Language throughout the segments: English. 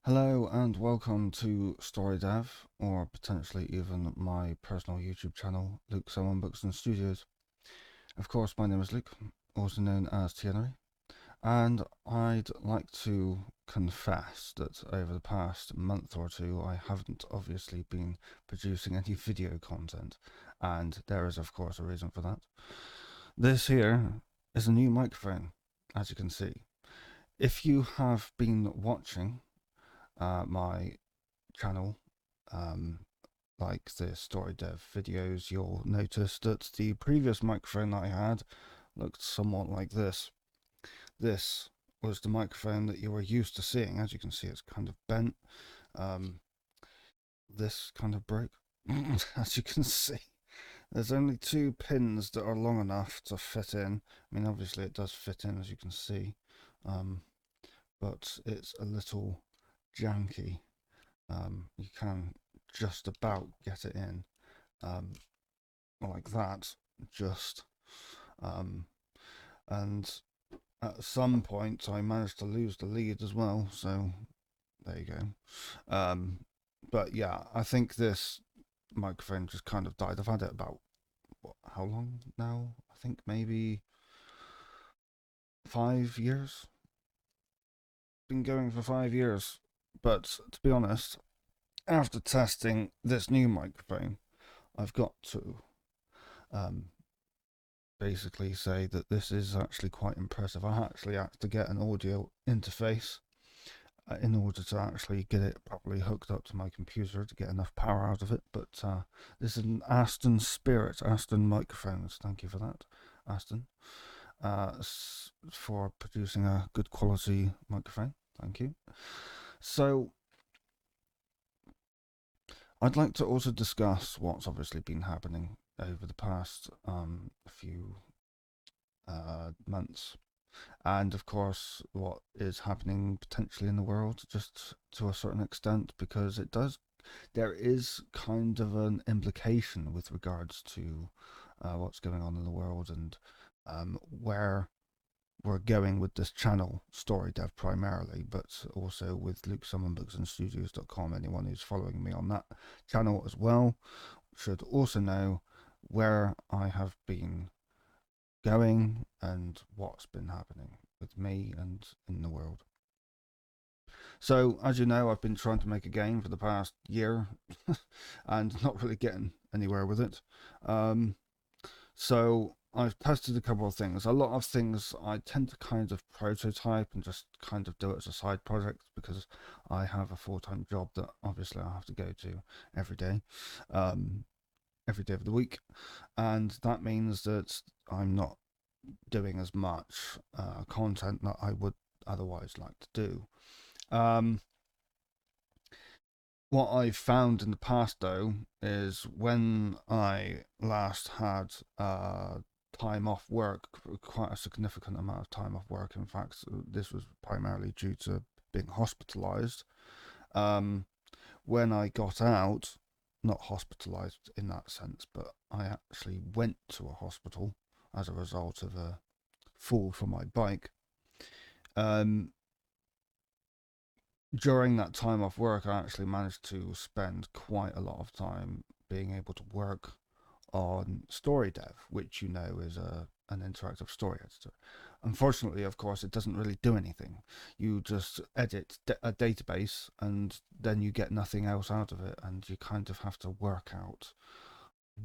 Hello and welcome to StoryDev, or potentially even my personal YouTube channel, Luke Someone Books and Studios. Of course, my name is Luke, also known as Thierry, and I'd like to confess that over the past month or two I haven't obviously been producing any video content, and there is of course a reason for that. This here is a new microphone, as you can see. If you have been watching my channel, um, like the story dev videos, you'll notice that the previous microphone that I had looked somewhat like this. This was the microphone that you were used to seeing. As you can see, it's kind of bent. Um, this kind of broke. As you can see, there's only two pins that are long enough to fit in. I mean, obviously it does fit in, as you can see, um, but it's a little janky. You can just about get it in, um, like that, just. Um, and at some point, I managed to lose the lead as well, so there you go. But yeah, I think this microphone just kind of died. I've had it about, what, how long now? I think maybe 5 years. Been going for 5 years. But to be honest, after testing this new microphone, I've got to um, basically say that this is actually quite impressive. I actually had to get an audio interface in order to actually get it properly hooked up to my computer to get enough power out of it. But this is an Aston Spirit, Aston microphones. Thank you for that, Aston, for producing a good quality microphone. Thank you. So I'd like to also discuss what's obviously been happening over the past few months, and of course what is happening potentially in the world, just to a certain extent, because there is kind of an implication with regards to what's going on in the world, and where we're going with this channel, Story Dev primarily, but also with Luke Summon Books and Studios.com. Anyone who's following me on that channel as well should also know where I have been going and what's been happening with me and in the world. So, as you know, I've been trying to make a game for the past year and not really getting anywhere with it. Um, so, I've tested a couple of things. A lot of things I tend to kind of prototype and just kind of do it as a side project because I have a full-time job that obviously I have to go to every day. Um, every day of the week, and that means that I'm not doing as much content that I would otherwise like to do. Um, what I've found in the past, though, is when I last had time off work, quite a significant amount of time off work. In fact, this was primarily due to being hospitalized. Um, when I got out, not hospitalized in that sense, but I actually went to a hospital as a result of a fall from my bike. Um, During that time off work, I actually managed to spend quite a lot of time being able to work on StoryDev, which you know is an interactive story editor. Unfortunately, of course, it doesn't really do anything. You just edit a database and then you get nothing else out of it, and you kind of have to work out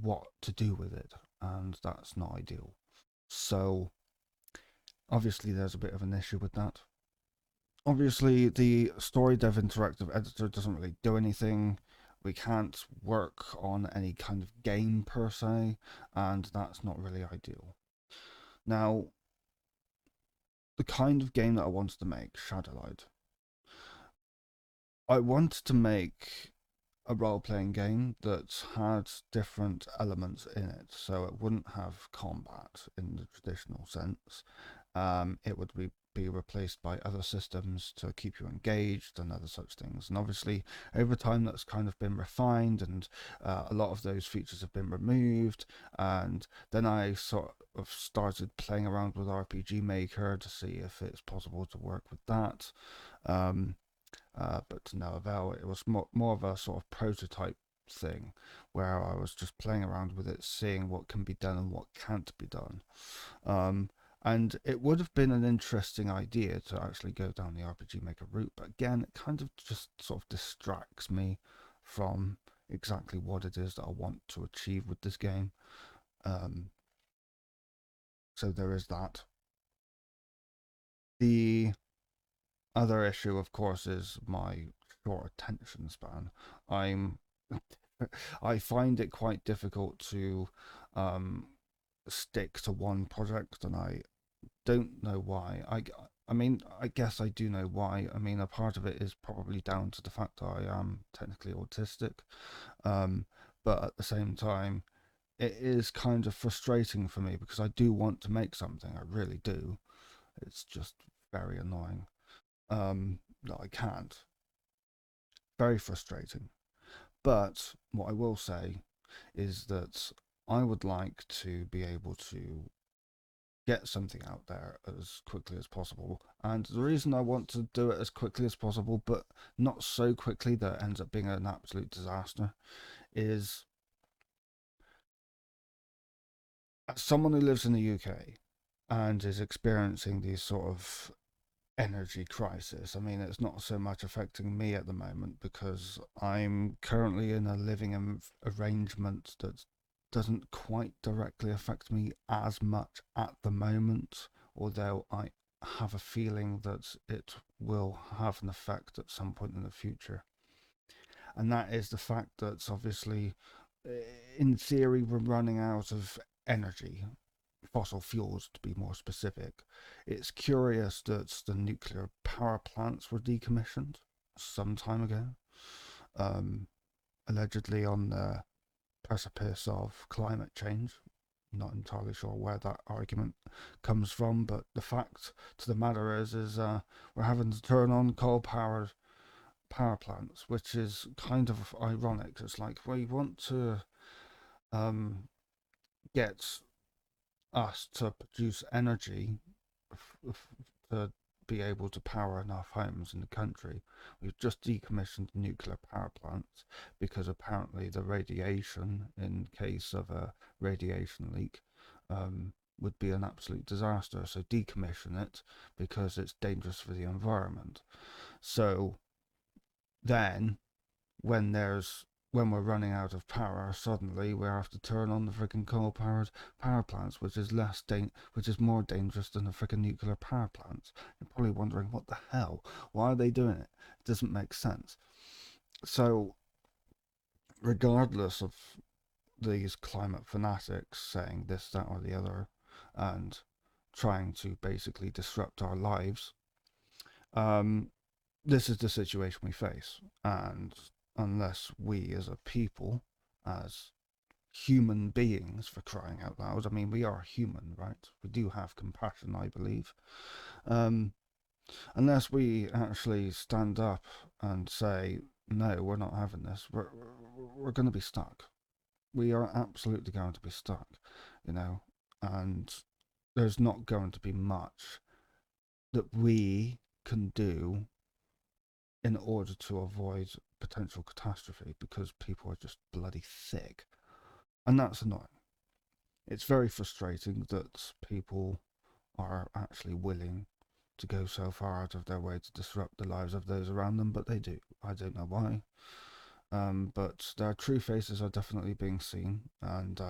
what to do with it, and that's not ideal. So, obviously, there's a bit of an issue with that. Obviously, the StoryDev interactive editor doesn't really do anything. We can't work on any kind of game per se, and that's not really ideal. Now, the kind of game that I wanted to make, Shadowlight, I wanted to make a role playing game that had different elements in it. So it wouldn't have combat in the traditional sense. It would be replaced by other systems to keep you engaged and other such things. And obviously, over time, that's kind of been refined, and a lot of those features have been removed. And then I sort of started playing around with RPG Maker to see if it's possible to work with that. Um, but to no avail. It was more of a sort of prototype thing where I was just playing around with it, seeing what can be done and what can't be done. Um, and it would have been an interesting idea to actually go down the RPG Maker route, but again, it kind of just sort of distracts me from exactly what it is that I want to achieve with this game. Um, so there is that. The other issue, of course, is my short attention span. I'm I find it quite difficult to um, stick to one project, and I don't know why. I mean, I guess I do know why. I mean, a part of it is probably down to the fact that I am technically autistic, um, but at the same time, it is kind of frustrating for me because I do want to make something. I really do. It's just very annoying that I can't. Very frustrating. But what I will say is that I would like to be able to get something out there as quickly as possible. And the reason I want to do it as quickly as possible, but not so quickly that it ends up being an absolute disaster, is as someone who lives in the UK and is experiencing these sort of energy crisis. I mean, it's not so much affecting me at the moment because I'm currently in a living arrangement that doesn't quite directly affect me as much at the moment, although I have a feeling that it will have an effect at some point in the future. And that is the fact that obviously, in theory, we're running out of energy, fossil fuels to be more specific. It's curious that the nuclear power plants were decommissioned some time ago, um, allegedly on the precipice of climate change. Not entirely sure where that argument comes from, but the fact to the matter is we're having to turn on coal-powered power plants, which is kind of ironic. It's like we want to um, get us to produce energy to be able to power enough homes in the country. We've just decommissioned nuclear power plants because apparently the radiation, in case of a radiation leak, would be an absolute disaster. So decommission it because it's dangerous for the environment. So then when we're running out of power, suddenly we have to turn on the freaking coal-powered power plants, which is more dangerous than the freaking nuclear power plants. You're probably wondering what the hell? Why are they doing it? It doesn't make sense. So, regardless of these climate fanatics saying this, that, or the other, and trying to basically disrupt our lives, um, this is the situation we face, and unless we as a people, as human beings, for crying out loud, I mean, we are human, right? We do have compassion, I believe. Um, unless we actually stand up and say, no, we're not having this, we're going to be stuck. We are absolutely going to be stuck, you know, and there's not going to be much that we can do in order to avoid potential catastrophe because people are just bloody sick. And that's annoying. It's very frustrating that people are actually willing to go so far out of their way to disrupt the lives of those around them, but they do. I don't know why. But their true faces are definitely being seen, and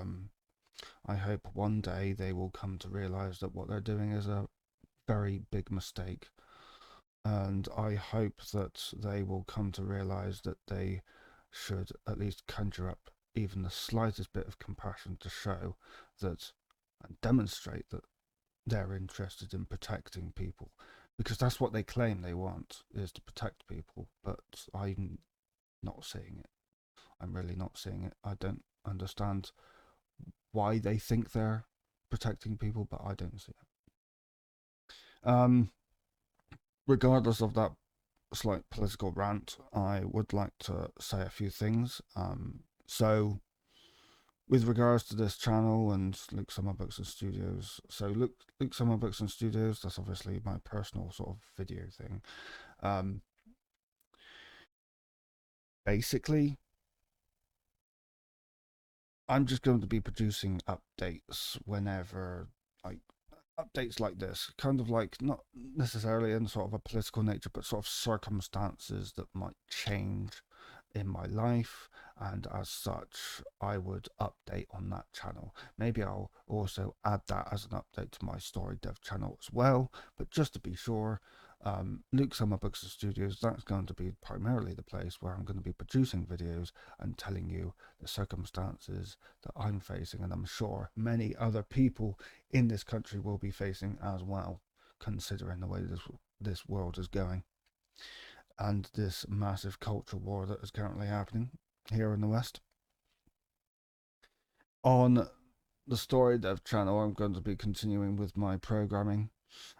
I hope one day they will come to realize that what they're doing is a very big mistake, and I hope that they will come to realize that they should at least conjure up even the slightest bit of compassion to show that and demonstrate that they're interested in protecting people, because that's what they claim they want, is to protect people, but I'm not seeing it. I'm really not seeing it. I don't understand why they think they're protecting people, but I don't see it. Regardless of that slight political rant, I would like to say a few things. So, with regards to this channel and Luke Summer Books and Studios, so Luke Summer Books and Studios, that's obviously my personal sort of video thing. Um, basically, I'm just going to be producing updates whenever, like, updates like this, kind of like not necessarily in sort of a political nature, but sort of circumstances that might change in my life, and as such, I would update on that channel. Maybe I'll also add that as an update to my Story Dev channel as well, but just to be sure, Luke Summer Books and Studios, that's going to be primarily the place where I'm going to be producing videos and telling you the circumstances that I'm facing, and I'm sure many other people in this country will be facing as well, considering the way this world is going and this massive culture war that is currently happening here in the West. On the Story Dev channel, I'm going to be continuing with my programming.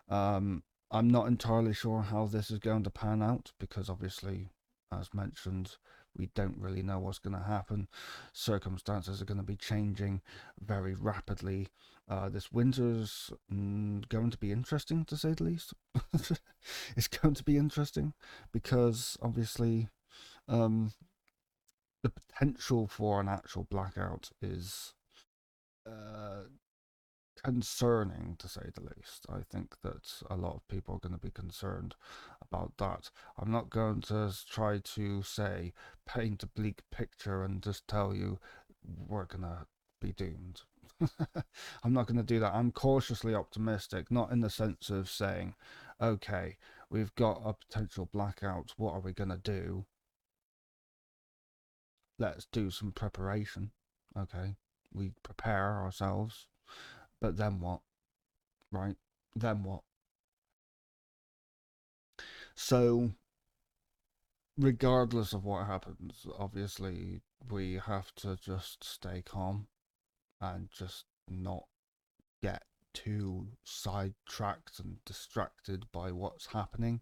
I'm not entirely sure how this is going to pan out because obviously, as mentioned, we don't really know what's going to happen. Circumstances are going to be changing very rapidly. This winter's going to be interesting, to say the least. It's going to be interesting because obviously, um, the potential for an actual blackout is uh, concerning, to say the least. I think that a lot of people are going to be concerned about that. I'm not going to try to say, paint a bleak picture and just tell you we're going to be doomed. I'm not going to do that. I'm cautiously optimistic, not in the sense of saying, okay, we've got a potential blackout, what are we going to do? Let's do some preparation. Okay, we prepare ourselves, but then what? Right? Then what? So, regardless of what happens, obviously, we have to just stay calm and just not get too sidetracked and distracted by what's happening.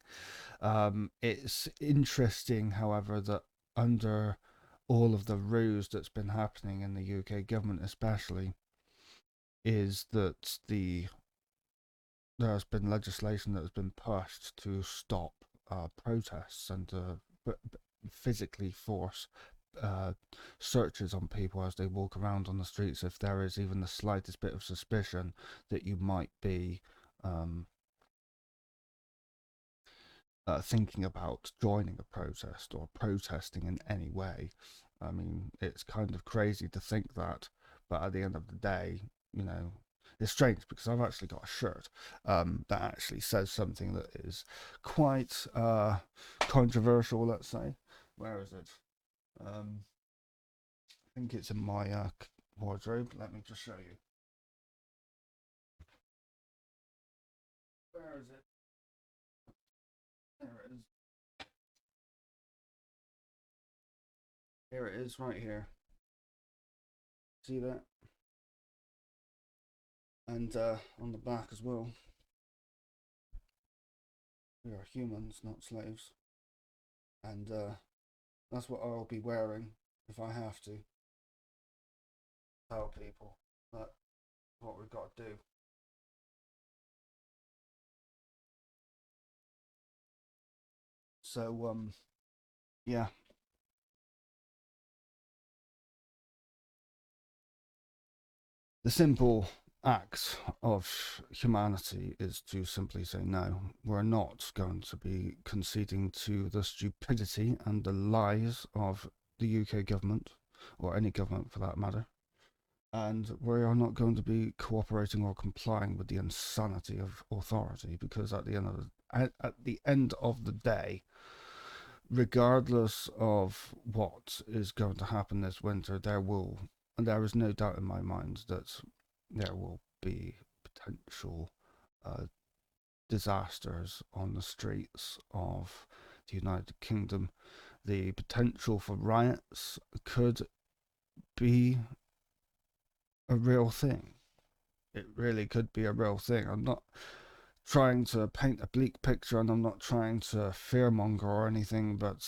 It's interesting, however, that under all of the ruse that's been happening in the UK government, especially, is that there has been legislation that has been pushed to stop protests and to physically force uh, searches on people as they walk around on the streets if there is even the slightest bit of suspicion that you might be um, thinking about joining a protest or protesting in any way. I mean, it's kind of crazy to think that, but at the end of the day, you know, it's strange because I've actually got a shirt that actually says something that is quite controversial, let's say. Where is it? I think it's in my wardrobe. Let me just show you. Where is it? There it is. Here it is, right here. See that? And on the back as well. We are humans, not slaves. And that's what I'll be wearing if I have to tell people that what we've got to do. So, yeah. The simple act of humanity is to simply say no. We're not going to be conceding to the stupidity and the lies of the UK government, or any government for that matter. And we are not going to be cooperating or complying with the insanity of authority because at the end of the day, regardless of what is going to happen this winter, and there is no doubt in my mind that there will be potential uh, disasters on the streets of the United Kingdom. The potential for riots could be a real thing. It really could be a real thing. I'm not trying to paint a bleak picture and I'm not trying to fearmonger or anything, but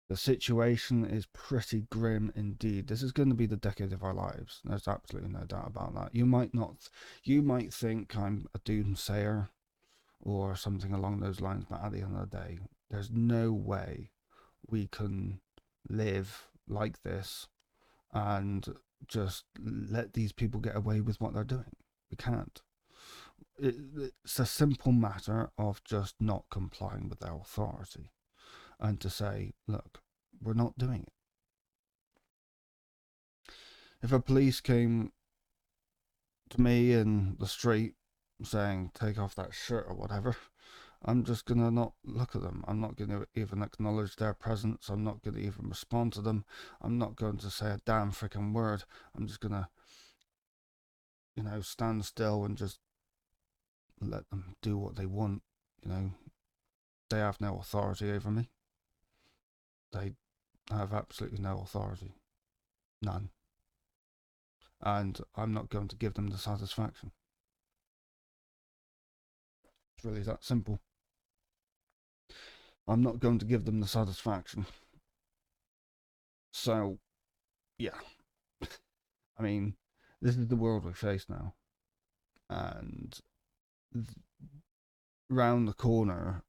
the situation is pretty grim indeed. This is going to be the decade of our lives. There's absolutely no doubt about that. You might think I'm a doomsayer or something along those lines, but at the end of the day, there's no way we can live like this and just let these people get away with what they're doing. We can't. It's a simple matter of just not complying with their authority and to say, look, we're not doing it. If a police came to me in the street saying, take off that shirt or whatever, I'm just going to not look at them. I'm not going to even acknowledge their presence. I'm not going to even respond to them. I'm not going to say a damn freaking word. I'm just going to, stand still and just let them do what they want. They have no authority over me. They have absolutely no authority. None. And I'm not going to give them the satisfaction. It's really that simple. I'm not going to give them the satisfaction. So, yeah. I mean, this is the world we face now. And round the corner,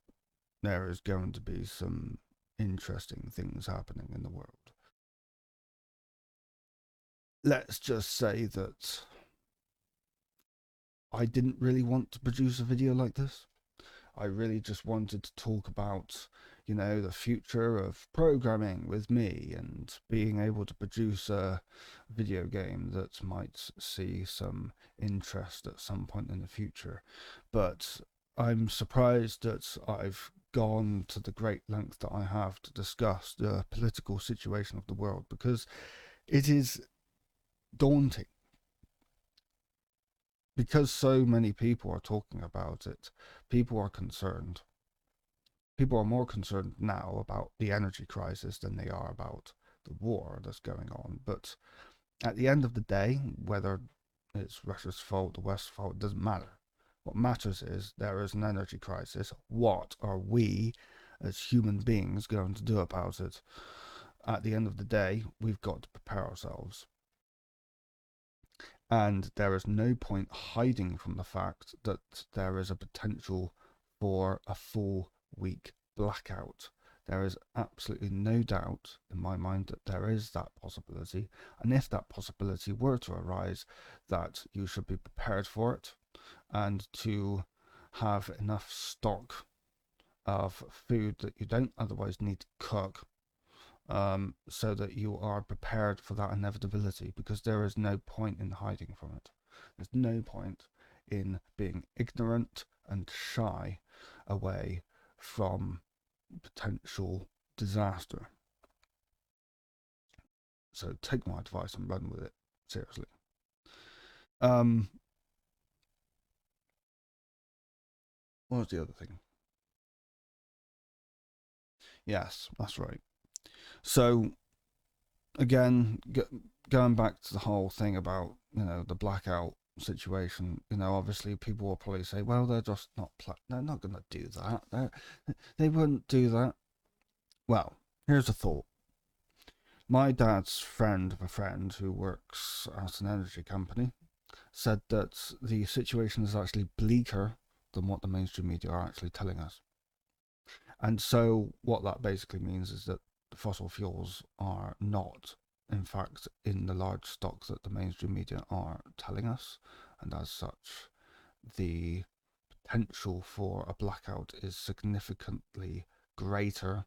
there is going to be some interesting things happening in the world. Let's just say that I didn't really want to produce a video like this. I really just wanted to talk about, the future of programming with me and being able to produce a video game that might see some interest at some point in the future. But I'm surprised that I've gone to the great length that I have to discuss the political situation of the world, because it is daunting. Because so many people are talking about it, people are concerned. People are more concerned now about the energy crisis than they are about the war that's going on. But at the end of the day, whether it's Russia's fault, the West's fault, it doesn't matter. What matters is there is an energy crisis. What are we as human beings going to do about it? At the end of the day, we've got to prepare ourselves. And there is no point hiding from the fact that there is a potential for a full week blackout. There is absolutely no doubt in my mind that there is that possibility. And if that possibility were to arise, that you should be prepared for it and to have enough stock of food that you don't otherwise need to cook, so that you are prepared for that inevitability, because there is no point in hiding from it. There's no point in being ignorant and shy away from potential disaster. So take my advice and run with it, seriously. What was the other thing? Yes, that's right. So again, going back to the whole thing about, the blackout situation, obviously people will probably say, well, they're just not, they're not going to do that. They wouldn't do that. Well, here's a thought. My dad's friend of a friend who works at an energy company said that the situation is actually bleaker than what the mainstream media are actually telling us. And so what that basically means is that fossil fuels are not, in fact, in the large stocks that the mainstream media are telling us, and as such, the potential for a blackout is significantly greater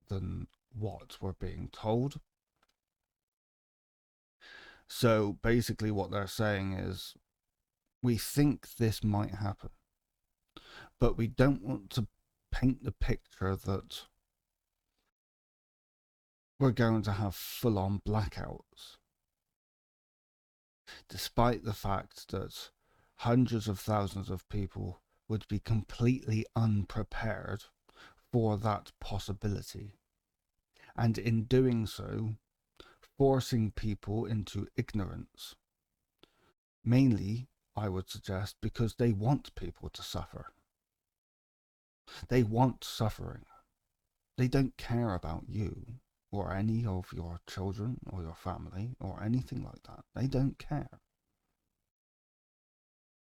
than what we're being told. So basically what they're saying is, we think this might happen, but we don't want to paint the picture that we're going to have full-on blackouts, despite the fact that hundreds of thousands of people would be completely unprepared for that possibility. And in doing so, forcing people into ignorance. Mainly, I would suggest, because they want people to suffer. They want suffering. They don't care about you or any of your children or your family or anything like that. They don't care.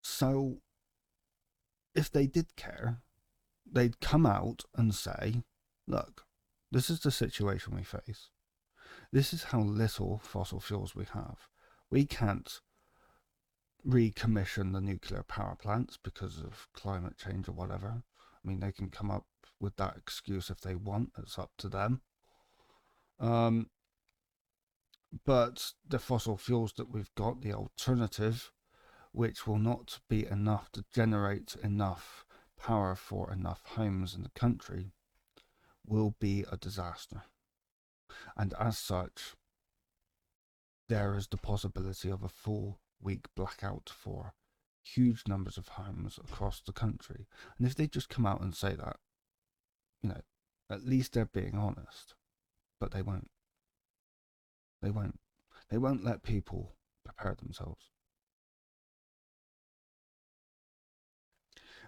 So, if they did care, they'd come out and say, look, This is the situation we face. This is how little fossil fuels we have. We can't recommission the nuclear power plants because of climate change or whatever. I mean, they can come up with that excuse if they want. It's up to them. Um, but the fossil fuels that we've got, the alternative, which will not be enough to generate enough power for enough homes in the country, will be a disaster. And as such, there is the possibility of a full week blackout for huge numbers of homes across the country. And if they just come out and say that, at least they're being honest. But they won't. They won't. They won't let people prepare themselves.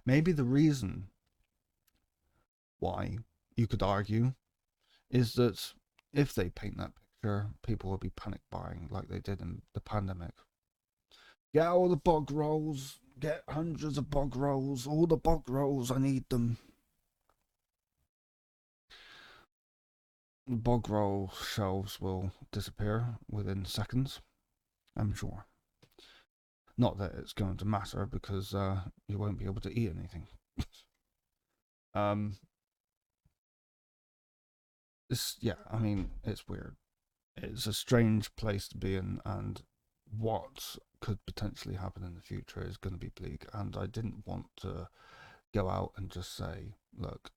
Maybe the reason why, you could argue, is that if they paint that picture, people will be panic buying like they did in the pandemic. Get all the bog rolls, get hundreds of bog rolls, all the bog rolls, I need them. The bog roll shelves will disappear within seconds, I'm sure. Not that it's going to matter because you won't be able to eat anything. I mean, it's weird. It's a strange place to be in, and what could potentially happen in the future is going to be bleak. And I didn't want to go out and just say, look,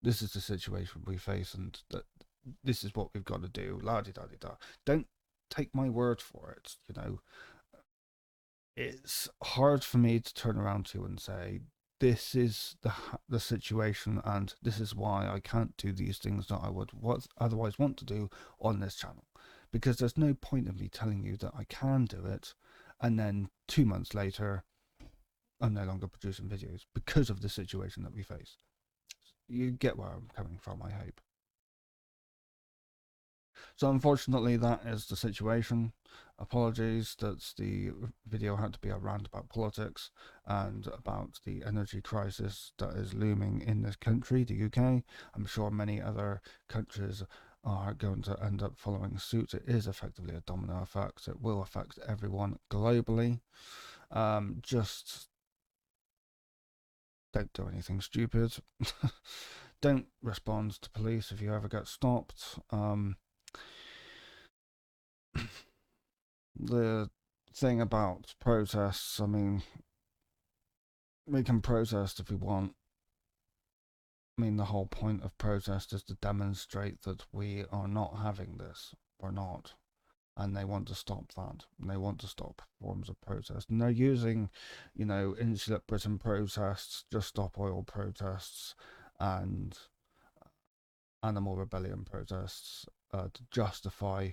this is the situation we face, and that this is what we've got to do. La di da di da. Don't take my word for it. It's hard for me to turn around to and say, this is the situation, and this is why I can't do these things that I would otherwise want to do on this channel, because there's no point in me telling you that I can do it, and then 2 months later, I'm no longer producing videos because of the situation that we face. You get where I'm coming from, I hope. So unfortunately, that is the situation. Apologies that the video had to be a rant about politics and about the energy crisis that is looming in this country, the UK. I'm sure many other countries are going to end up following suit. It is effectively a domino effect. It will affect everyone globally. Just don't do anything stupid. Don't respond to police if you ever get stopped. The thing about protests, I mean, we can protest if we want. I mean, the whole point of protest is to demonstrate that we are not having this. We're not. And they want to stop that. And they want to stop forms of protest. And they're using, Insular Britain protests, Just Stop Oil protests, and Animal Rebellion protests to justify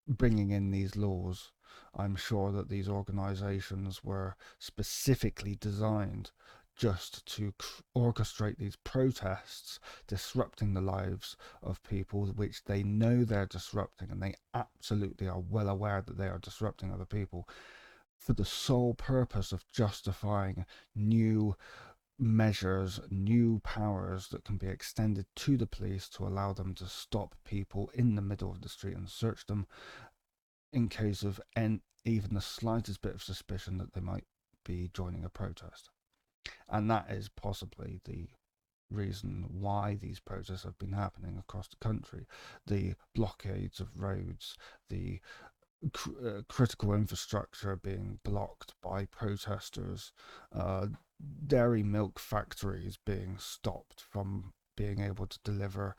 bringing in these laws. I'm sure that these organizations were specifically designed just to orchestrate these protests, disrupting the lives of people, which they know they're disrupting, and they absolutely are well aware that they are disrupting other people, for the sole purpose of justifying new measures, new powers that can be extended to the police to allow them to stop people in the middle of the street and search them in case of even the slightest bit of suspicion that they might be joining a protest. And that is possibly the reason why these protests have been happening across the country. The blockades of roads, the critical infrastructure being blocked by protesters, dairy milk factories being stopped from being able to deliver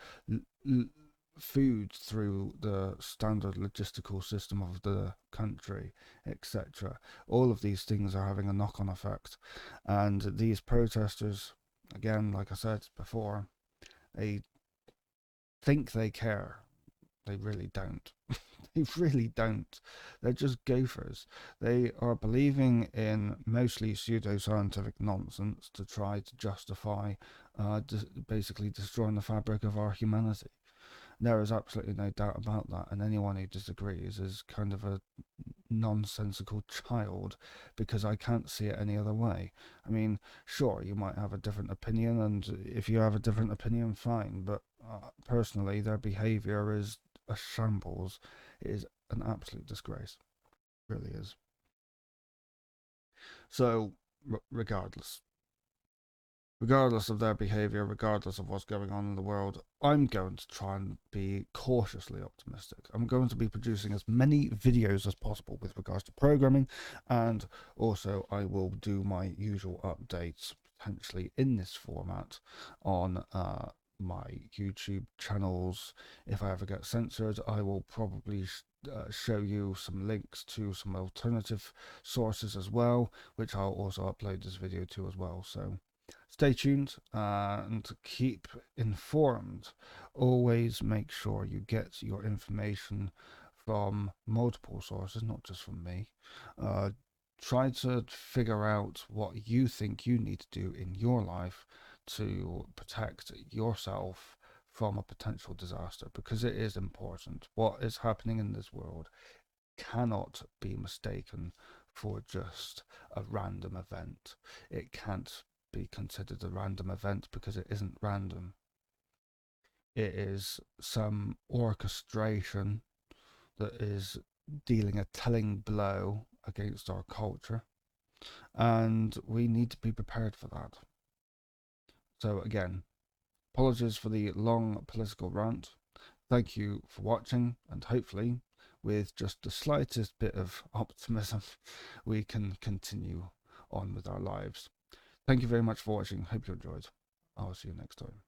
food through the standard logistical system of the country, etc. All of these things are having a knock-on effect, and these protesters, again, like I said before, they think they care. They really don't. They really don't. They're just gophers. They are believing in mostly pseudoscientific nonsense to try to justify basically destroying the fabric of our humanity. There is absolutely no doubt about that, and anyone who disagrees is kind of a nonsensical child, because I can't see it any other way. I mean, sure, you might have a different opinion, and if you have a different opinion, fine, but personally, their behaviour is a shambles. It is an absolute disgrace. It really is. So, regardless, regardless of their behavior, regardless of what's going on in the world, I'm going to try and be cautiously optimistic. I'm going to be producing as many videos as possible with regards to programming, and also I will do my usual updates potentially in this format on my YouTube channels. If I ever get censored, I will probably show you some links to some alternative sources as well, which I'll also upload this video to as well. So stay tuned and keep informed. Always make sure you get your information from multiple sources, not just from me. Try to figure out what you think you need to do in your life to protect yourself from a potential disaster, because it is important. What is happening in this world cannot be mistaken for just a random event. It can't be considered a random event because it isn't random. It is some orchestration that is dealing a telling blow against our culture, and we need to be prepared for that. So again, apologies for the long political rant. Thank you for watching, and hopefully with just the slightest bit of optimism we can continue on with our lives. Thank you very much for watching. Hope you enjoyed. I'll see you next time.